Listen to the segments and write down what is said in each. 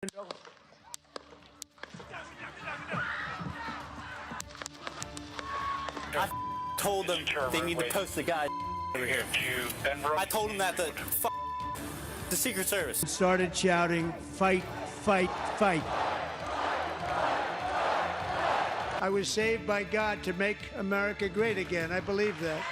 I told them they need to post the guy over here. I told them that the Secret Service started shouting, "Fight, fight, fight." I was saved by God to make America great again. I believe that.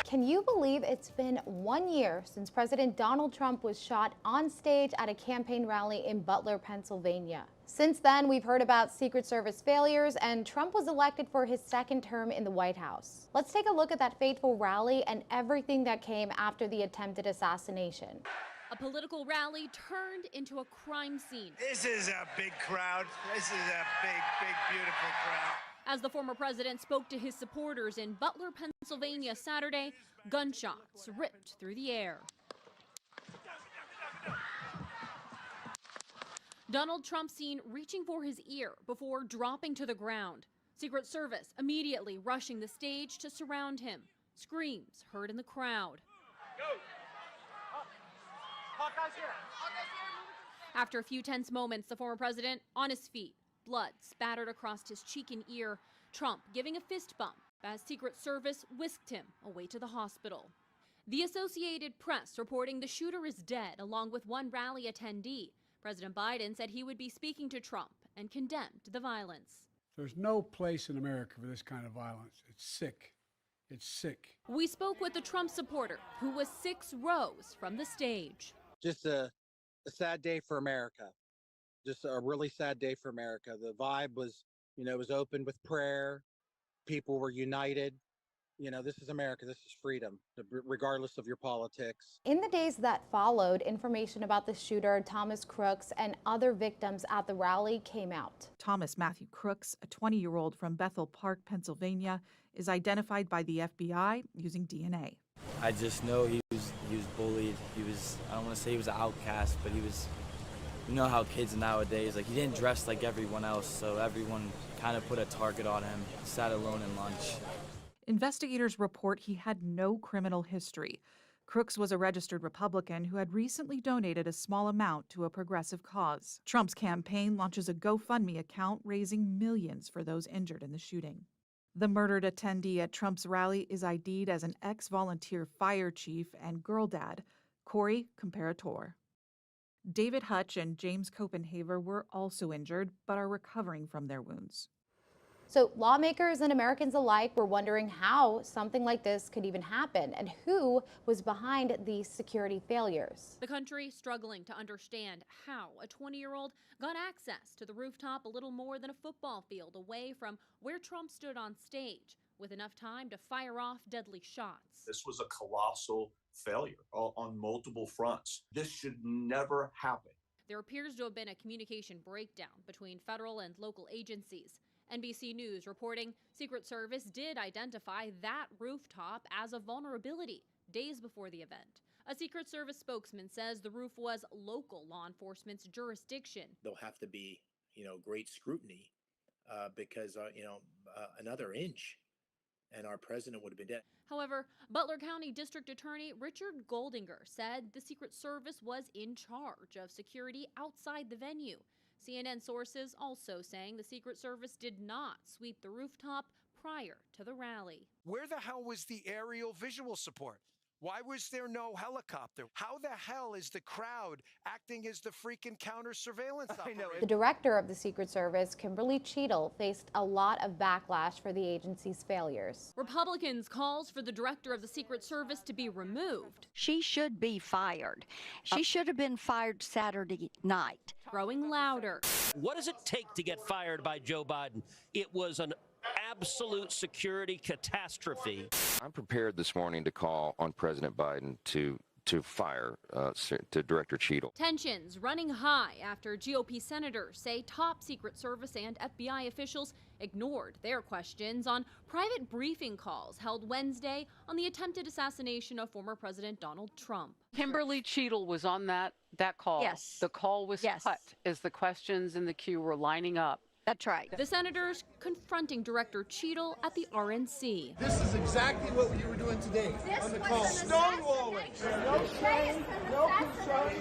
Can you believe it's been 1 year since President Donald Trump was shot on stage at a campaign rally in Butler, Pennsylvania? Since then, we've heard about Secret Service failures, and Trump was elected for his second term in the White House. Let's take a look at that fateful rally and everything that came after the attempted assassination. A political rally turned into a crime scene. This is a big crowd. This is a big, big, beautiful crowd. As the former president spoke to his supporters in Butler, Pennsylvania Saturday, gunshots ripped through the air. Donald Trump seen reaching for his ear before dropping to the ground. Secret Service immediately rushing the stage to surround him. Screams heard in the crowd. After a few tense moments, the former president on his feet, blood spattered across his cheek and ear, Trump giving a fist bump as Secret Service whisked him away to the hospital. The Associated Press reporting the shooter is dead, along with one rally attendee. President Biden said he would be speaking to Trump and condemned the violence. There's no place in America for this kind of violence. It's sick. It's sick. We spoke with a Trump supporter who was 6 rows from the stage. Just a sad day for America. Just a really sad day for America. The vibe was, it was open with prayer. People were united. This is America. This is freedom, regardless of your politics. In the days that followed, information about the shooter, Thomas Crooks, and other victims at the rally came out. Thomas Matthew Crooks, a 20-year-old from Bethel Park, Pennsylvania, is identified by the FBI using DNA. I just know he was bullied. I don't want to say he was an outcast, but he was, you know how kids nowadays, he didn't dress like everyone else, so everyone kind of put a target on him. He sat alone in lunch. Investigators report he had no criminal history. Crooks was a registered Republican who had recently donated a small amount to a progressive cause. Trump's campaign launches a GoFundMe account raising millions for those injured in the shooting. The murdered attendee at Trump's rally is ID'd as an ex-volunteer fire chief and girl dad, Corey Comperatore. David Hutch and James Copenhaver were also injured, but are recovering from their wounds. So lawmakers and Americans alike were wondering how something like this could even happen and who was behind these security failures. The country struggling to understand how a 20-year-old got access to the rooftop a little more than a football field away from where Trump stood on stage, with enough time to fire off deadly shots. This was a colossal failure on multiple fronts. This should never happen. There appears to have been a communication breakdown between federal and local agencies. NBC News reporting Secret Service did identify that rooftop as a vulnerability days before the event. A Secret Service spokesman says the roof was local law enforcement's jurisdiction. There'll have to be, great scrutiny because, another inch and our president would have been dead. However, Butler County District Attorney Richard Goldinger said the Secret Service was in charge of security outside the venue. CNN sources also saying the Secret Service did not sweep the rooftop prior to the rally. Where the hell was the aerial visual support? Why was there no helicopter? How the hell is the crowd acting as the freaking counter surveillance operator? The director of the Secret Service, Kimberly Cheadle, faced a lot of backlash for the agency's failures. Republicans calls for the director of the Secret Service to be removed. She should be fired. She should have been fired Saturday night. Growing louder. What does it take to get fired by Joe Biden? It was an absolute security catastrophe. I'm prepared this morning to call on President Biden to fire to Director Cheadle. Tensions running high after GOP senators say top Secret Service and FBI officials ignored their questions on private briefing calls held Wednesday on the attempted assassination of former President Donald Trump. Kimberly Cheadle was on that call. Yes. The call was cut as the questions in the queue were lining up. That's right. The senators confronting Director Cheadle at the RNC. This is exactly what you were doing today on the call. Stonewalling. No shame, no concern.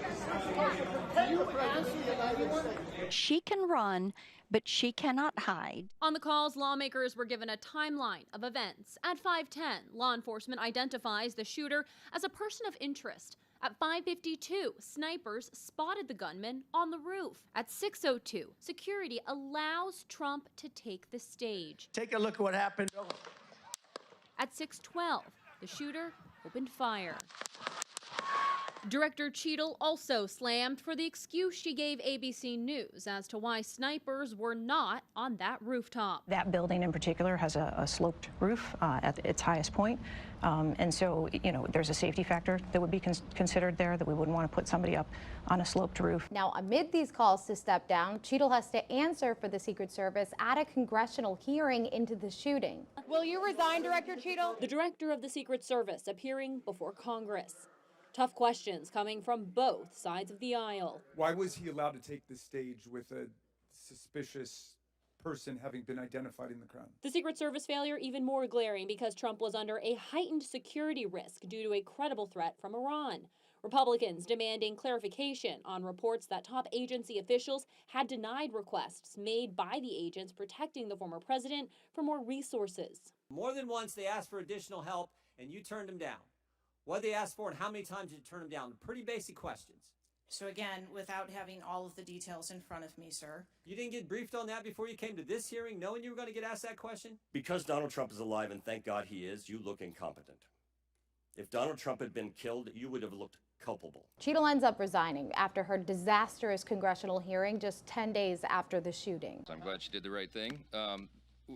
Protect the presidency of the United States. She can run, but she cannot hide. On the calls, lawmakers were given a timeline of events. At 5:10, law enforcement identifies the shooter as a person of interest. At 5:52, snipers spotted the gunman on the roof. At 6:02, security allows Trump to take the stage. Take a look at what happened. At 6:12, the shooter opened fire. Director Cheadle also slammed for the excuse she gave ABC News as to why snipers were not on that rooftop. That building in particular has a sloped roof at its highest point. And so, there's a safety factor that would be considered there, that we wouldn't want to put somebody up on a sloped roof. Now, amid these calls to step down, Cheadle has to answer for the Secret Service at a congressional hearing into the shooting. Will you resign, Director Cheadle? The director of the Secret Service appearing before Congress. Tough questions coming from both sides of the aisle. Why was he allowed to take the stage with a suspicious person having been identified in the crowd? The Secret Service failure even more glaring because Trump was under a heightened security risk due to a credible threat from Iran. Republicans demanding clarification on reports that top agency officials had denied requests made by the agents protecting the former president for more resources. More than once they asked for additional help and you turned them down. What did they ask for and how many times did you turn them down? Pretty basic questions. So again, without having all of the details in front of me, sir. You didn't get briefed on that before you came to this hearing, knowing you were going to get asked that question? Because Donald Trump is alive, and thank God he is, you look incompetent. If Donald Trump had been killed, you would have looked culpable. Cheadle ends up resigning after her disastrous congressional hearing just 10 days after the shooting. I'm glad she did the right thing.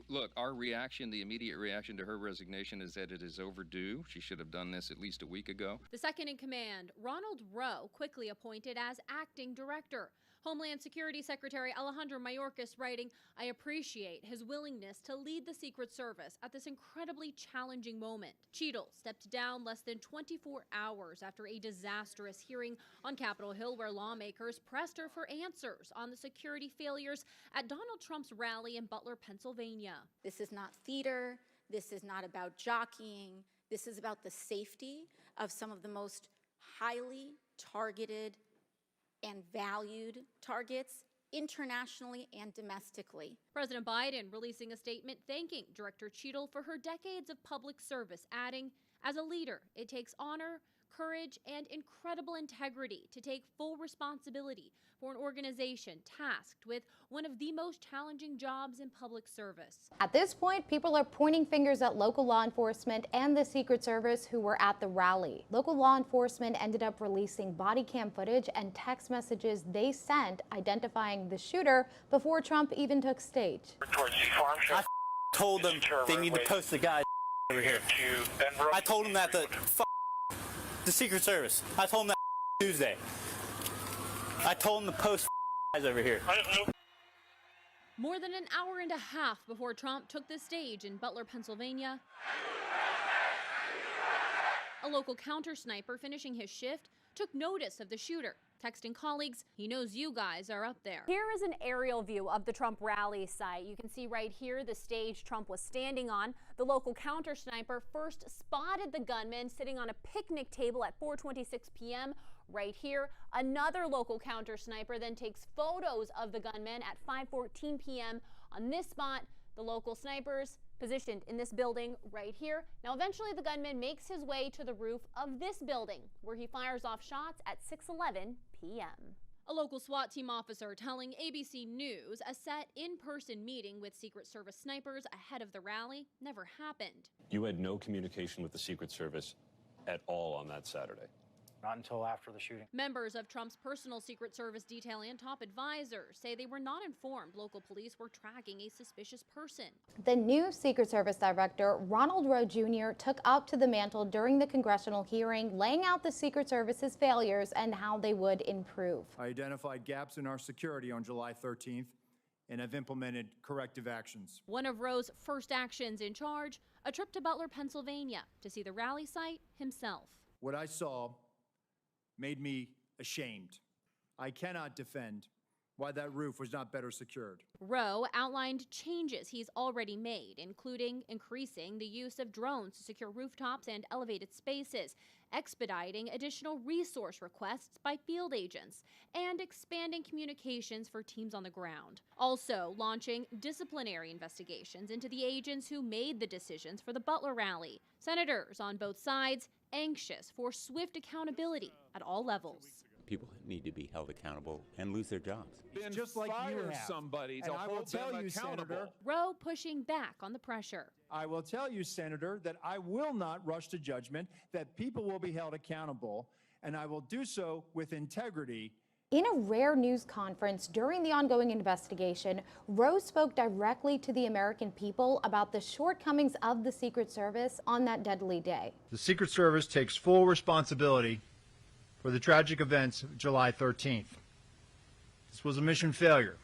Look, our reaction, the immediate reaction to her resignation is that it is overdue. She should have done this at least a week ago. The second in command, Ronald Rowe, quickly appointed as acting director. Homeland Security Secretary Alejandro Mayorkas writing, "I appreciate his willingness to lead the Secret Service at this incredibly challenging moment." Cheadle stepped down less than 24 hours after a disastrous hearing on Capitol Hill where lawmakers pressed her for answers on the security failures at Donald Trump's rally in Butler, Pennsylvania. This is not theater. This is not about jockeying. This is about the safety of some of the most highly targeted and valued targets internationally and domestically. President Biden releasing a statement thanking Director Cheadle for her decades of public service, adding, "As a leader, it takes honor, courage, and incredible integrity to take full responsibility for an organization tasked with one of the most challenging jobs in public service." At this point, people are pointing fingers at local law enforcement and the Secret Service who were at the rally. Local law enforcement ended up releasing body cam footage and text messages they sent identifying the shooter before Trump even took stage. I told them they need to post the guy over here. I told them that the Secret Service. I told them that Tuesday. I told them to post guys over here. More than an hour and a half before Trump took the stage in Butler, Pennsylvania, a local counter sniper finishing his shift took notice of the shooter, texting colleagues, "He knows you guys are up there." Here is an aerial view of the Trump rally site. You can see right here the stage Trump was standing on. The local counter sniper first spotted the gunman sitting on a picnic table at 4:26 p.m. right here. Another local counter sniper then takes photos of the gunman at 5:14 p.m. on this spot. The local snipers positioned in this building right here. Now, eventually the gunman makes his way to the roof of this building where he fires off shots at 6:11 p.m. A local SWAT team officer telling ABC News a set in-person meeting with Secret Service snipers ahead of the rally never happened. You had no communication with the Secret Service at all on that Saturday? Not until after the shooting. Members of Trump's personal Secret Service detail and top advisors say they were not informed local police were tracking a suspicious person. The new Secret Service Director, Ronald Rowe Jr., took up to the mantle during the congressional hearing, laying out the Secret Service's failures and how they would improve. I identified gaps in our security on July 13th and have implemented corrective actions. One of Rowe's first actions in charge, a trip to Butler, Pennsylvania, to see the rally site himself. What I saw made me ashamed. I cannot defend why that roof was not better secured. Rowe outlined changes he's already made, including increasing the use of drones to secure rooftops and elevated spaces, expediting additional resource requests by field agents, and expanding communications for teams on the ground. Also launching disciplinary investigations into the agents who made the decisions for the Butler rally. Senators on both sides anxious for swift accountability at all levels. People need to be held accountable and lose their jobs. Just like you have. Somebody to hold them accountable. Rowe pushing back on the pressure. I will tell you, Senator, that I will not rush to judgment, that people will be held accountable, and I will do so with integrity. In a rare news conference during the ongoing investigation, Rowe spoke directly to the American people about the shortcomings of the Secret Service on that deadly day. The Secret Service takes full responsibility for the tragic events of July 13th. This was a mission failure.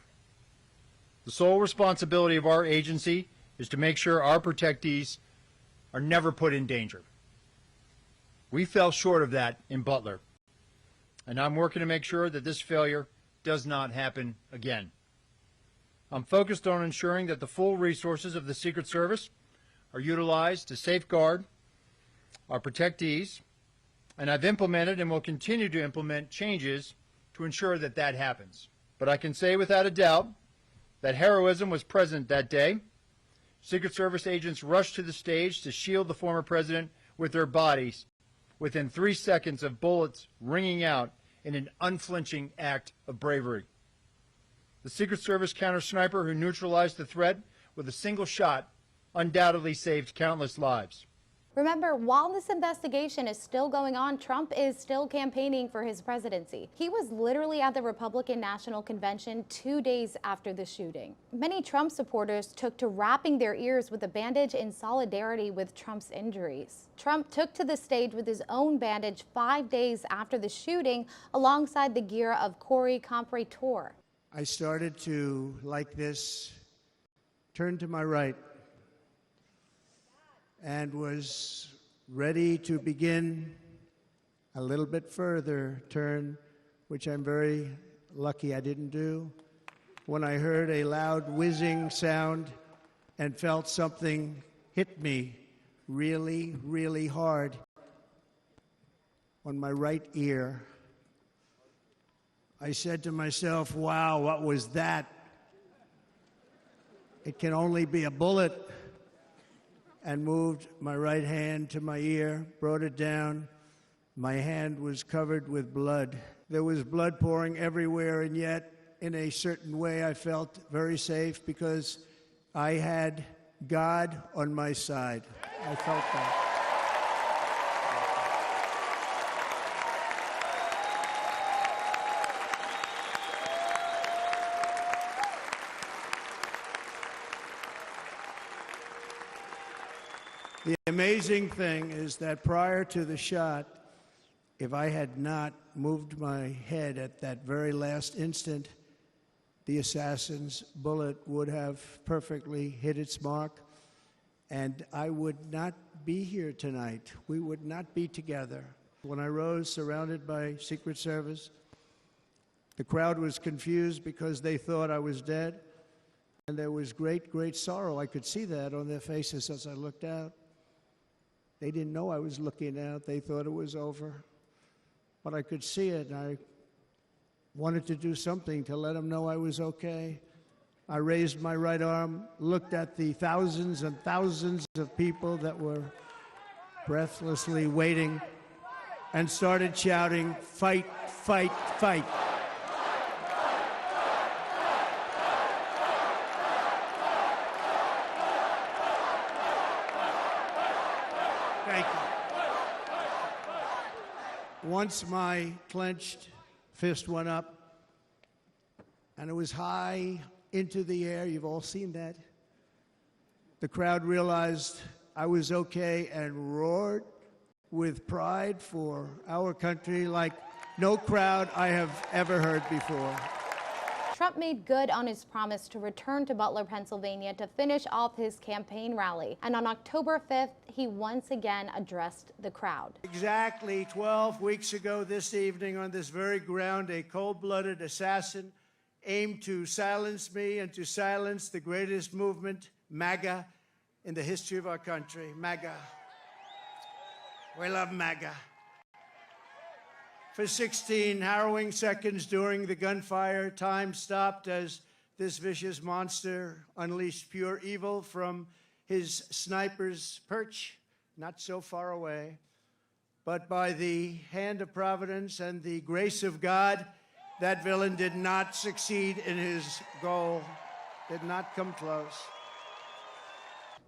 The sole responsibility of our agency is to make sure our protectees are never put in danger. We fell short of that in Butler, and I'm working to make sure that this failure does not happen again. I'm focused on ensuring that the full resources of the Secret Service are utilized to safeguard our protectees, and I've implemented and will continue to implement changes to ensure that that happens. But I can say without a doubt that heroism was present that day. Secret Service agents rushed to the stage to shield the former president with their bodies within 3 seconds of bullets ringing out in an unflinching act of bravery. The Secret Service counter-sniper who neutralized the threat with a single shot undoubtedly saved countless lives. Remember, while this investigation is still going on, Trump is still campaigning for his presidency. He was literally at the Republican National Convention 2 days after the shooting. Many Trump supporters took to wrapping their ears with a bandage in solidarity with Trump's injuries. Trump took to the stage with his own bandage 5 days after the shooting, alongside the gear of Corey Comperatore. I started to, like this, turn to my right, and was ready to begin a little bit further turn, which I'm very lucky I didn't do, when I heard a loud whizzing sound and felt something hit me really, really hard on my right ear. I said to myself, wow, what was that? It can only be a bullet. And moved my right hand to my ear, brought it down. My hand was covered with blood. There was blood pouring everywhere, and yet, in a certain way, I felt very safe because I had God on my side. I felt that. The amazing thing is that prior to the shot, if I had not moved my head at that very last instant, the assassin's bullet would have perfectly hit its mark, and I would not be here tonight. We would not be together. When I rose, surrounded by Secret Service, the crowd was confused because they thought I was dead, and there was great, great sorrow. I could see that on their faces as I looked out. They didn't know I was looking out. They thought it was over. But I could see it, and I wanted to do something to let them know I was okay. I raised my right arm, looked at the thousands and thousands of people that were breathlessly waiting, and started shouting, "Fight, fight, fight." Thank you. Once my clenched fist went up, and it was high into the air, you've all seen that, the crowd realized I was okay and roared with pride for our country like no crowd I have ever heard before. Trump made good on his promise to return to Butler, Pennsylvania to finish off his campaign rally. And on October 5th, he once again addressed the crowd. Exactly 12 weeks ago this evening on this very ground, a cold-blooded assassin aimed to silence me and to silence the greatest movement, MAGA, in the history of our country. MAGA. We love MAGA. For 16 harrowing seconds during the gunfire, time stopped as this vicious monster unleashed pure evil from his sniper's perch, not so far away. But by the hand of Providence and the grace of God, that villain did not succeed in his goal, did not come close.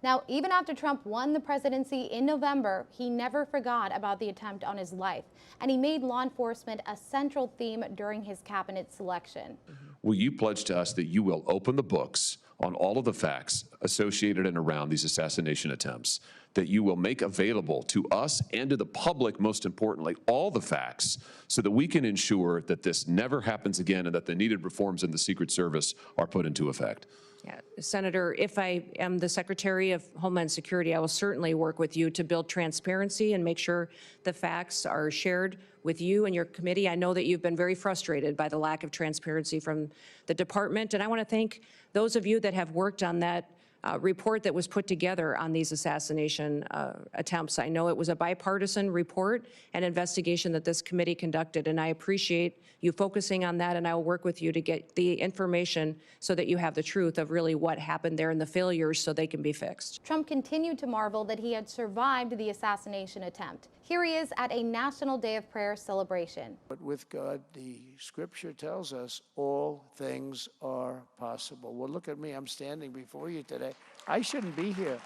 Now, even after Trump won the presidency in November, he never forgot about the attempt on his life, and he made law enforcement a central theme during his cabinet selection. Will you pledge to us that you will open the books on all of the facts associated and around these assassination attempts, that you will make available to us and to the public, most importantly, all the facts so that we can ensure that this never happens again and that the needed reforms in the Secret Service are put into effect? Yeah, Senator, if I am the Secretary of Homeland Security, I will certainly work with you to build transparency and make sure the facts are shared with you and your committee. I know that you've been very frustrated by the lack of transparency from the department, and I want to thank those of you that have worked on that report that was put together on these assassination attempts. I know it was a bipartisan report and investigation that this committee conducted, and I appreciate you focusing on that, and I will work with you to get the information so that you have the truth of really what happened there and the failures so they can be fixed. Trump continued to marvel that he had survived the assassination attempt. Here he is at a National Day of Prayer celebration. But with God, the scripture tells us all things are possible. Well, look at me. I'm standing before you today. I shouldn't be here.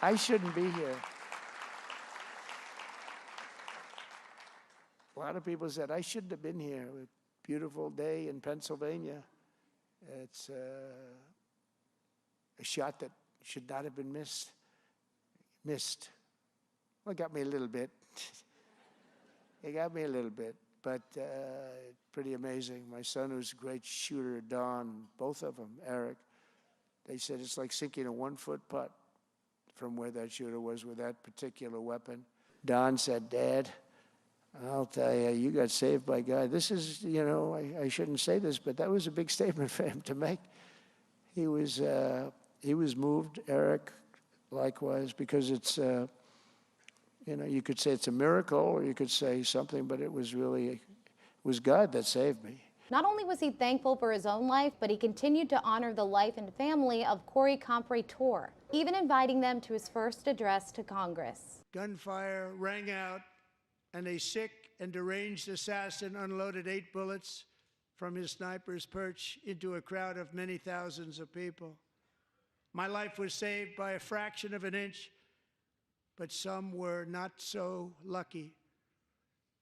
I shouldn't be here. A lot of people said I shouldn't have been here. A beautiful day in Pennsylvania. It's a shot that should not have been missed. Well, it got me a little bit. It got me a little bit, but pretty amazing. My son, who's a great shooter, Don, both of them, Eric, they said it's like sinking a 1-foot putt from where that shooter was with that particular weapon. Don said, Dad, I'll tell you, you got saved by God. This is, you know, I shouldn't say this, but that was a big statement for him to make. He was moved, Eric, likewise, because it's, you know, you could say it's a miracle or you could say something, but it was really, it was God that saved me. Not only was he thankful for his own life, but he continued to honor the life and family of Corey Comperatore, even inviting them to his first address to Congress. Gunfire rang out, and a sick and deranged assassin unloaded 8 bullets from his sniper's perch into a crowd of many thousands of people. My life was saved by a fraction of an inch, but some were not so lucky.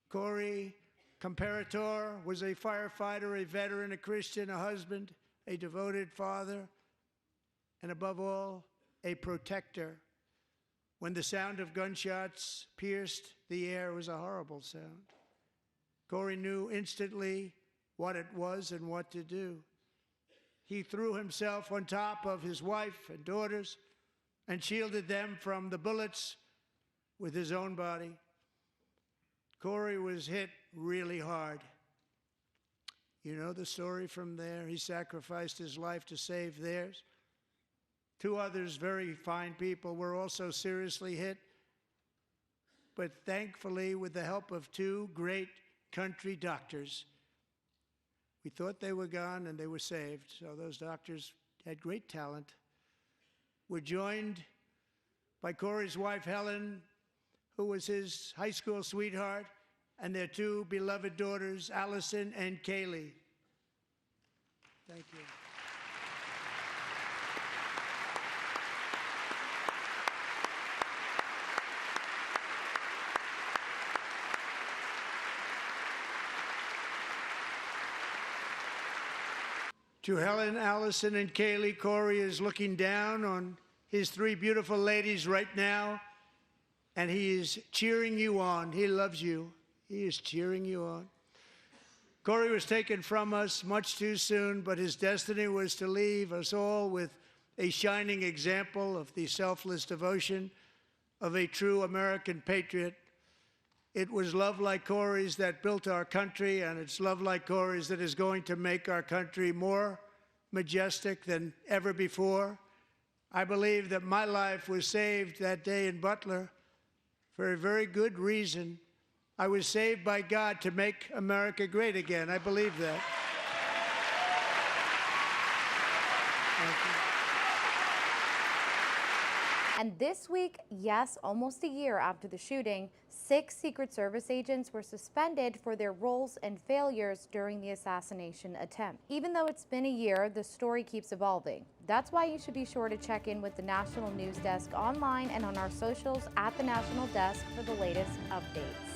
Corey Comperatore was a firefighter, a veteran, a Christian, a husband, a devoted father, and above all, a protector. When the sound of gunshots pierced the air, it was a horrible sound. Corey knew instantly what it was and what to do. He threw himself on top of his wife and daughters and shielded them from the bullets with his own body. Corey was hit really hard. You know the story from there. He sacrificed his life to save theirs. 2 others, very fine people, were also seriously hit. But thankfully, with the help of 2 great country doctors, we thought they were gone and they were saved. So those doctors had great talent. We're joined by Corey's wife, Helen, who was his high school sweetheart, and their 2 beloved daughters, Allison and Kaylee. Thank you. To Helen, Allison, and Kaylee, Corey is looking down on his 3 beautiful ladies right now, and he is cheering you on. He loves you. He is cheering you on. Corey was taken from us much too soon, but his destiny was to leave us all with a shining example of the selfless devotion of a true American patriot. It was love like Corey's that built our country, and it's love like Corey's that is going to make our country more majestic than ever before. I believe that my life was saved that day in Butler for a very good reason. I was saved by God to make America great again. I believe that. Thank you. And this week, yes, almost a year after the shooting, 6 Secret Service agents were suspended for their roles and failures during the assassination attempt. Even though it's been a year, the story keeps evolving. That's why you should be sure to check in with the National News Desk online and on our socials at the National Desk for the latest updates.